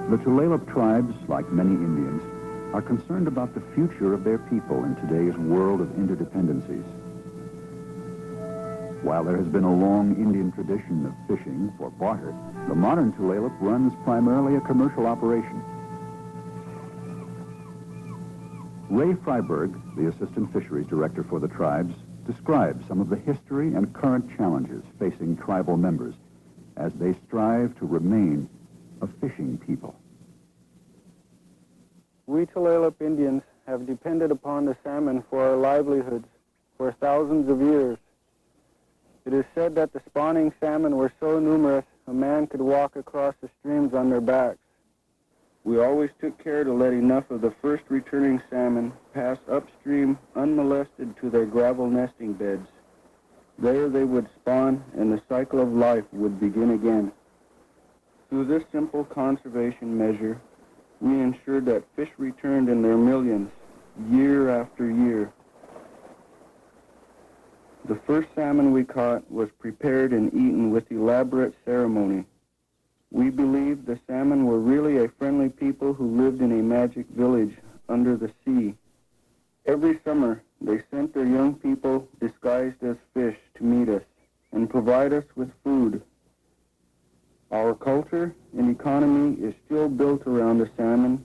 The Tulalip tribes, like many Indians, are concerned about the future of their people in today's world of interdependencies. While there has been a long Indian tradition of fishing for barter, the modern Tulalip runs primarily a commercial operation. Ray Freiberg, the Assistant Fisheries Director for the tribes, describes some of the history and current challenges facing tribal members as they strive to remain a fishing people. We Tulalip Indians have depended upon the salmon for our livelihoods for thousands of years. It is said that the spawning salmon were so numerous a man could walk across the streams on their backs. We always took care to let enough of the first returning salmon pass upstream unmolested to their gravel nesting beds. There they would spawn and the cycle of life would begin again. Through this simple conservation measure, we ensured that fish returned in their millions, year after year. The first salmon we caught was prepared and eaten with elaborate ceremony. We believed the salmon were really a friendly people who lived in a magic village under the sea. Every summer, they sent their young people disguised as fish to meet us and provide us with food. Our culture and economy is still built around the salmon,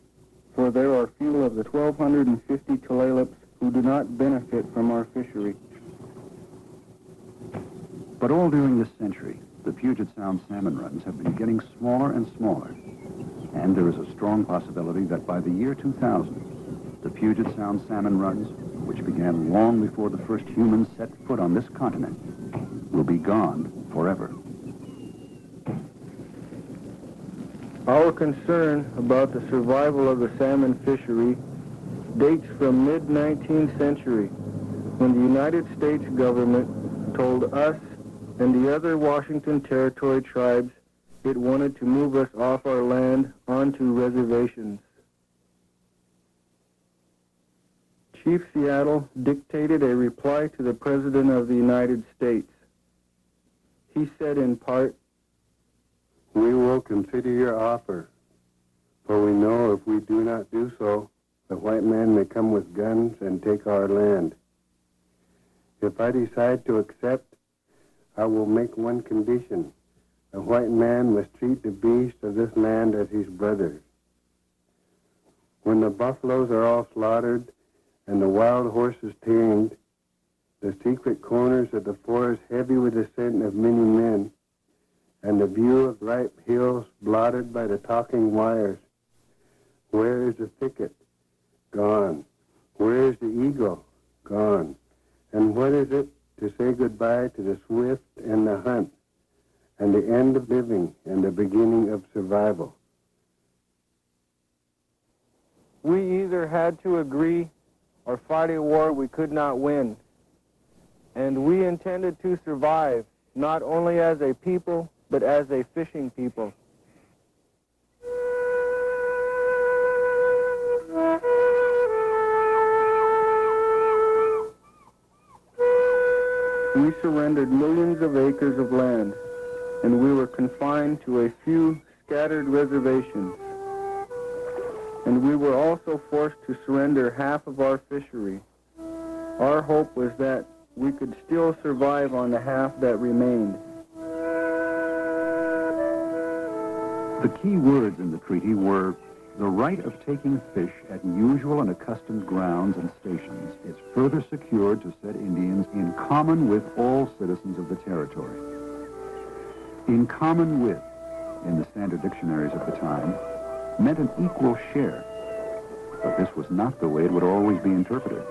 for there are few of the 1,250 Tulalips who do not benefit from our fishery. But all during this century, the Puget Sound salmon runs have been getting smaller and smaller. And there is a strong possibility that by the year 2000, the Puget Sound salmon runs, which began long before the first humans set foot on this continent, will be gone forever. Our concern about the survival of the salmon fishery dates from mid-19th century, when the United States government told us and the other Washington Territory tribes it wanted to move us off our land onto reservations. Chief Seattle dictated a reply to the President of the United States. He said in part, "We will consider your offer, for we know if we do not do so, the white man may come with guns and take our land. If I decide to accept, I will make one condition. A white man must treat the beasts of this land as his brothers. When the buffaloes are all slaughtered and the wild horses tamed, the secret corners of the forest heavy with the scent of many men, and the view of ripe hills blotted by the talking wires, where is the thicket? Gone. Where is the eagle? Gone. And what is it to say goodbye to the swift and the hunt, and the end of living and the beginning of survival?" we either had to agree or fight a war we could not win. And we intended to survive, not only as a people, but as a fishing people. We surrendered millions of acres of land, and we were confined to a few scattered reservations. And we were also forced to surrender half of our fishery. Our hope was that we could still survive on the half that remained. The key words in the treaty were, "The right of taking fish at usual and accustomed grounds and stations is further secured to said Indians in common with all citizens of the territory." In common with, in the standard dictionaries of the time, meant an equal share. But this was not the way it would always be interpreted.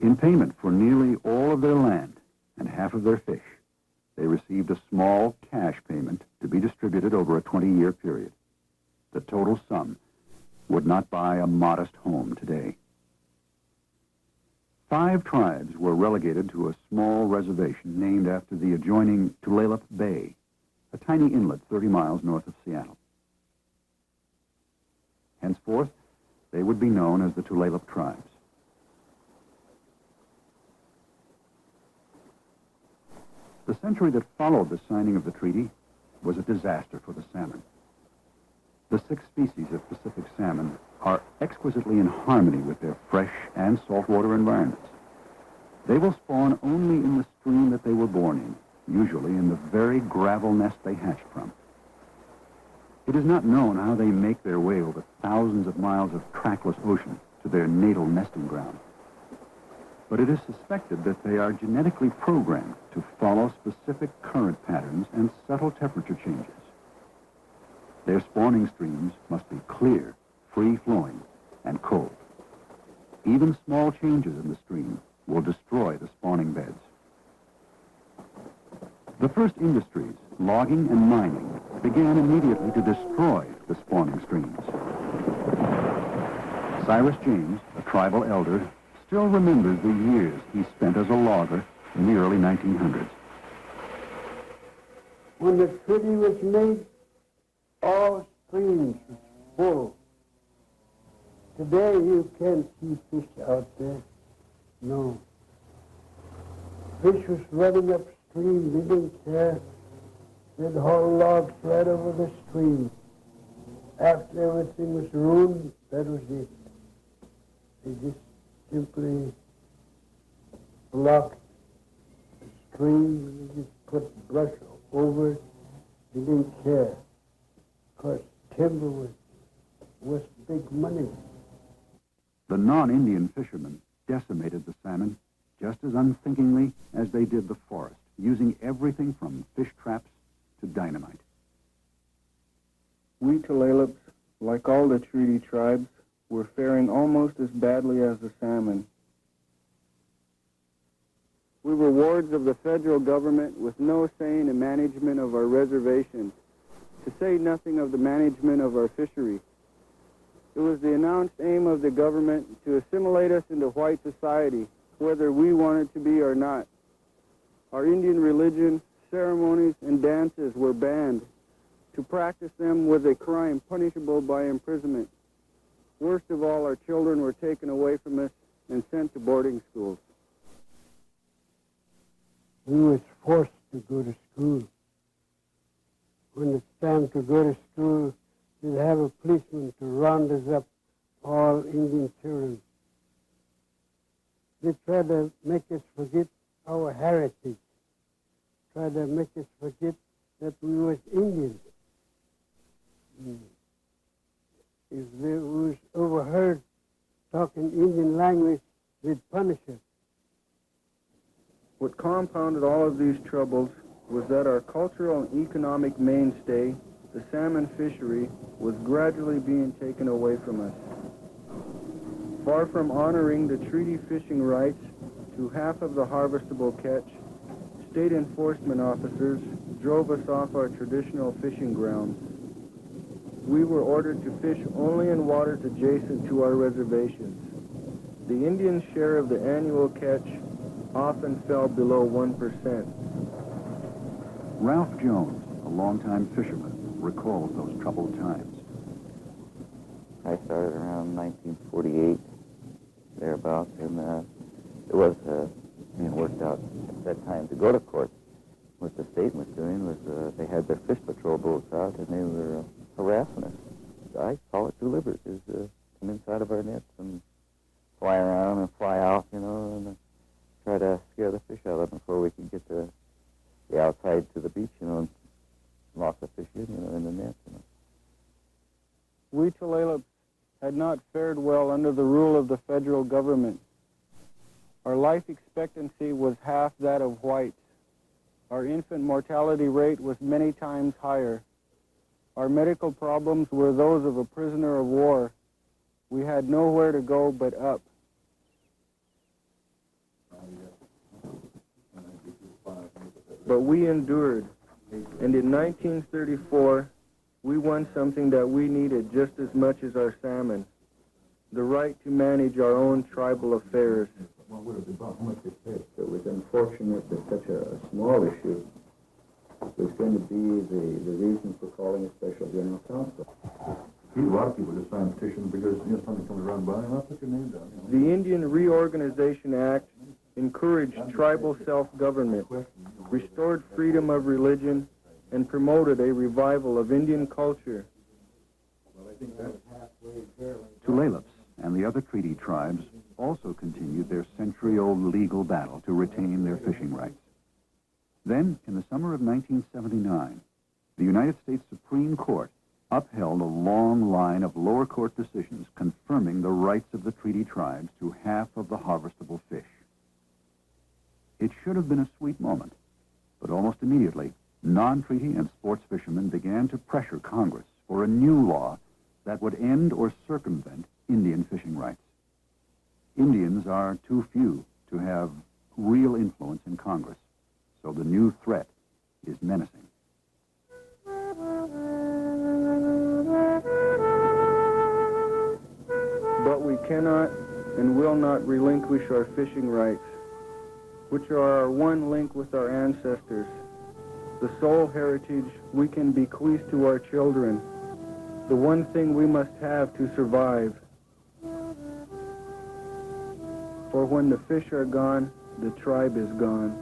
In payment for nearly all of their land and half of their fish, they received a small cash payment to be distributed over a 20-year period. The total sum would not buy a modest home today. 5 tribes were relegated to a small reservation named after the adjoining Tulalip Bay, a tiny inlet 30 miles north of Seattle. Henceforth, they would be known as the Tulalip Tribes. The century that followed the signing of the treaty was a disaster for the salmon. The 6 species of Pacific salmon are exquisitely in harmony with their fresh and saltwater environments. They will spawn only in the stream that they were born in, usually in the very gravel nest they hatched from. It is not known how they make their way over thousands of miles of trackless ocean to their natal nesting ground. But it is suspected that they are genetically programmed to follow specific current patterns and subtle temperature changes. Their spawning streams must be clear, free-flowing, and cold. Even small changes in the stream will destroy the spawning beds. The first industries, logging and mining, began immediately to destroy the spawning streams. Cyrus James, a tribal elder, still remembers the years he spent as a logger in the early 1900s. When the treaty was made, all streams were full. Today you can't see fish out there. No. Fish was running upstream, they didn't care. They'd haul logs right over the stream. After everything was ruined, that was it. They just simply blocked the stream. They just put brush over it. They didn't care. Because timber was big money. The non-Indian fishermen decimated the salmon just as unthinkingly as they did the forest, using everything from fish traps to dynamite. We Tulalips, like all the treaty tribes, were faring almost as badly as the salmon. We were wards of the federal government with no say in the management of our reservations, to say nothing of the management of our fishery. It was the announced aim of the government to assimilate us into white society, whether we wanted to be or not. Our Indian religion, ceremonies, and dances were banned. To practice them was a crime punishable by imprisonment. Worst of all, our children were taken away from us and sent to boarding schools. We was forced to go to school. When it's time to go to school, they'd have a policeman to round us up, all Indian children. They try to make us forget our heritage, try to make us forget that we was Indians. If they was overheard talking Indian language, they'd punish us. What compounded all of these troubles was that our cultural and economic mainstay, the salmon fishery, was gradually being taken away from us. Far from honoring the treaty fishing rights to half of the harvestable catch, state enforcement officers drove us off our traditional fishing grounds. We were ordered to fish only in waters adjacent to our reservations. The Indian share of the annual catch often fell below 1%. Ralph Jones, a longtime fisherman, recalls those troubled times. I started around 1948, thereabouts, and it was, worked out at that time to go to court. What the state was doing was they had their fish patrol boats out, and they were harassing us. I call it deliberate, is come inside of our nets and fly around and fly out, and try to scare the fish out of them before we could get the outside to the beach, and lock the fish in, in the net, We Tulalips had not fared well under the rule of the federal government. Our life expectancy was half that of whites. Our infant mortality rate was many times higher. Our medical problems were those of a prisoner of war. We had nowhere to go but up. But we endured, and in 1934, we won something that we needed just as much as our salmon, the right to manage our own tribal affairs. It was unfortunate that such a small issue was going to be the reason for calling a special general council. A lot of people just sign petitions because something comes around by and I'll put your name down. The Indian Reorganization Act encouraged tribal self-government. restored freedom of religion, and promoted a revival of Indian culture. Tulalips and the other treaty tribes also continued their century-old legal battle to retain their fishing rights. Then, in the summer of 1979, the United States Supreme Court upheld a long line of lower court decisions confirming the rights of the treaty tribes to half of the harvestable fish. It should have been a sweet moment, but almost immediately, non-treaty and sports fishermen began to pressure Congress for a new law that would end or circumvent Indian fishing rights. Indians are too few to have real influence in Congress, so the new threat is menacing. But we cannot and will not relinquish our fishing rights, which are our one link with our ancestors, the sole heritage we can bequeath to our children, the one thing we must have to survive. For when the fish are gone, the tribe is gone.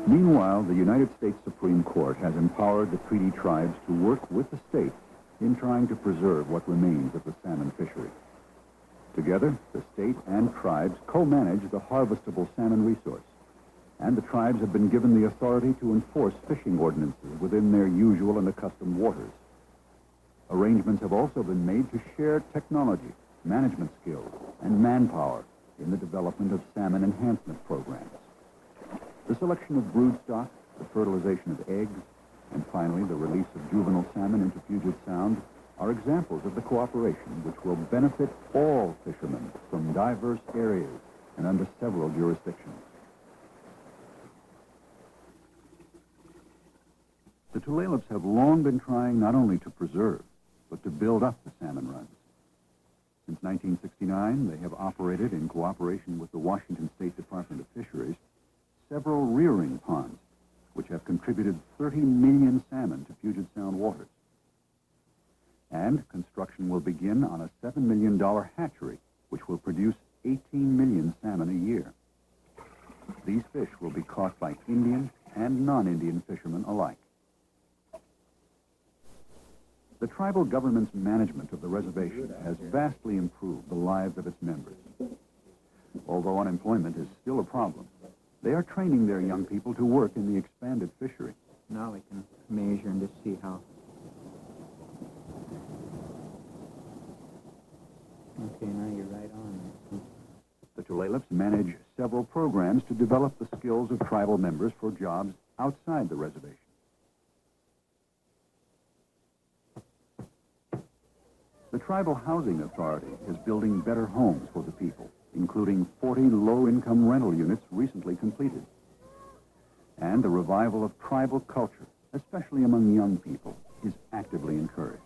Meanwhile, the United States Supreme Court has empowered the treaty tribes to work with the state in trying to preserve what remains of the salmon fishery. Together, the state and tribes co-manage the harvestable salmon resource, and the tribes have been given the authority to enforce fishing ordinances within their usual and accustomed waters. Arrangements have also been made to share technology, management skills, and manpower in the development of salmon enhancement programs. The selection of brood stock, the fertilization of eggs, and finally the release of juvenile salmon into Puget Sound are examples of the cooperation which will benefit all fishermen from diverse areas and under several jurisdictions. The Tulalips have long been trying not only to preserve, but to build up the salmon runs. Since 1969, they have operated in cooperation with the Washington State Department of Fisheries several rearing ponds, which have contributed 30 million salmon to Puget Sound waters. And construction will begin on a $7 million hatchery, which will produce 18 million salmon a year. These fish will be caught by Indian and non-Indian fishermen alike. The tribal government's management of the reservation has vastly improved the lives of its members. Although unemployment is still a problem, they are training their young people to work in the expanded fishery. Now we can measure and just see how. Okay, now you're right on there. The Tulalips manage several programs to develop the skills of tribal members for jobs outside the reservation. The Tribal Housing Authority is building better homes for the people, including 40 low-income rental units recently completed. And the revival of tribal culture, especially among young people, is actively encouraged.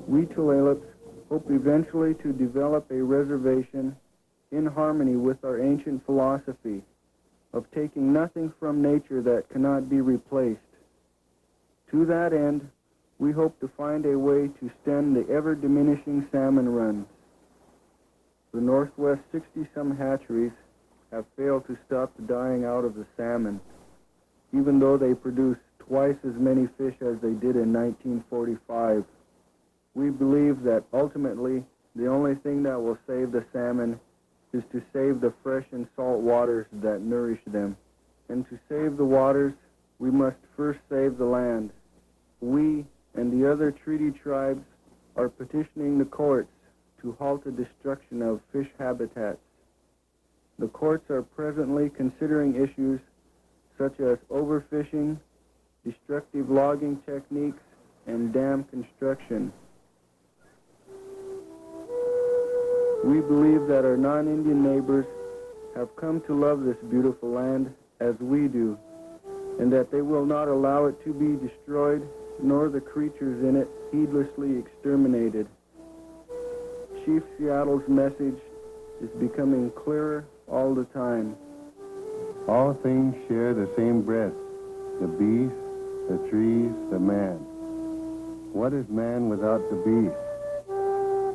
We Tulalips hope eventually to develop a reservation in harmony with our ancient philosophy of taking nothing from nature that cannot be replaced. To that end, we hope to find a way to stem the ever-diminishing salmon runs. The Northwest 60-some hatcheries have failed to stop the dying out of the salmon, even though they produce twice as many fish as they did in 1945. We believe that ultimately the only thing that will save the salmon is to save the fresh and salt waters that nourish them. And to save the waters, we must first save the land. We and the other treaty tribes are petitioning the courts to halt the destruction of fish habitats. The courts are presently considering issues such as overfishing, destructive logging techniques, and dam construction. We believe that our non-Indian neighbors have come to love this beautiful land as we do, and that they will not allow it to be destroyed, nor the creatures in it heedlessly exterminated. Chief Seattle's message is becoming clearer all the time. All things share the same breath, the beast, the trees, the man. What is man without the beast?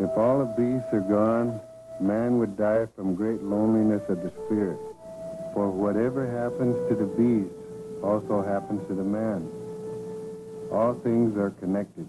If all the beasts are gone, man would die from great loneliness of the spirit. For whatever happens to the beast also happens to the man. All things are connected.